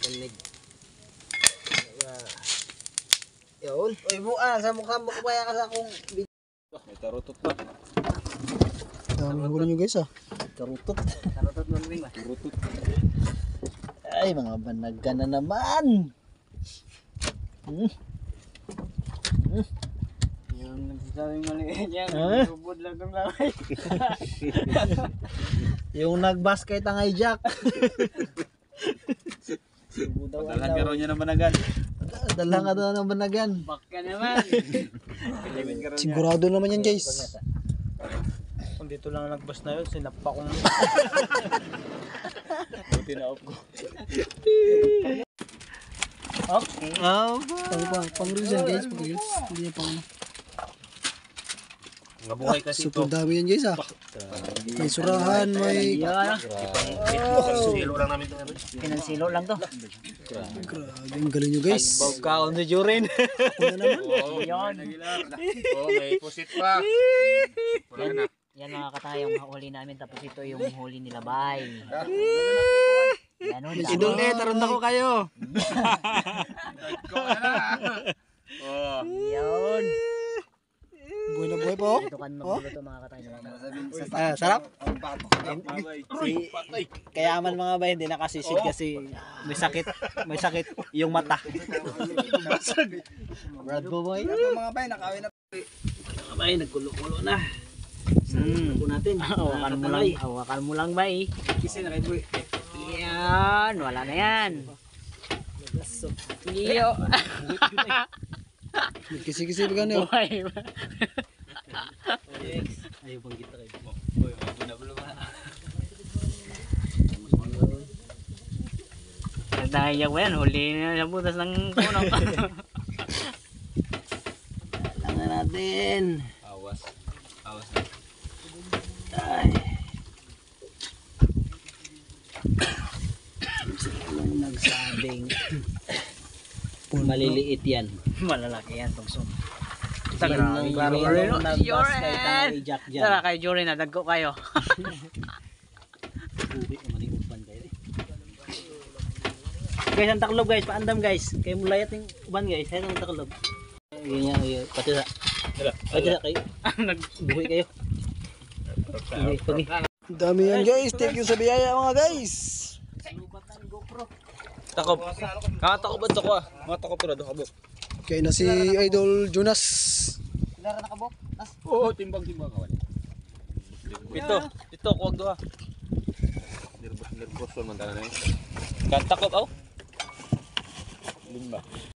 Kanig. Yun. Uy, buang. Sa mukha mo kaya ka sa akong video. May tarutot pa. Dami huli nyo guys ah. Karutot. Karutot mo rin ba? Tarutot. Ay, mga banaga na naman. Yung nagsasabing maliit yan. Subod lang kang lamay. Yung nag-basket ang hijack. Padalan ka rin niya ng managan. Dala ka doon ng banagan. Baka naman. Sigurado naman yan guys. Kung dito lang nagbas na yun, sinapa kong Tinaop ko. Okay. Pang reels yan guys. Pang reels. Hindi yan pang... Nga buhay kasi Super dami yan guys ah. May surahan, may... Silo lang namin ito. Pinansilo lang to. Grabe, ang galing nyo guys. kaon ni Jurin. Ako na naman. Yan. Oh, may pusit pa. Wala na. Yan mga katay, yung huli namin. Tapos ito yung huli nila bay. Yan o. Idol eh, taron ako kayo. Oh. Yun. Buhay na buhay po. Ito kan magulo to mga katay. Sarap. Si Kayaman mga bay, hindi nakasisid kasi may sakit yung mata. Brad boy. Mga bay, nakawin na. Mga bay, nagkulo-kulo na. Saan natin? Hawakan mo lang bay. Kisi na kayo boy. Yan, wala na yan. Iyo. Kisi-kisi ba gano'n? Buhay ba? Ayaw bang kita kayo? Boy, bulo ba? Nagdahayak ba yan? Huli na sa butas ng puno. Kailangan natin. Awas na. Ay. Sinong nagsabing maliliit yan? Malalaki yan pag sum. Tara kay Jory na dagko kayo. Guys, ang taklob guys, paandam guys. Kay mulayat ng uban guys, hay ang taklob. Ganyan, pati sa kayo. Nagbuhay kayo. Pagi. Dami yan guys. Thank you sa biyaya mga guys. Takop. Kakatakop ba ito ko ah? Mga takop na ito kabok. Kaya na si Idol Jonas. Lara na kabok. Oo, timbang kawan. Ito, kuwag doha. Nervous man tanan eh. Katakop aw. Limba.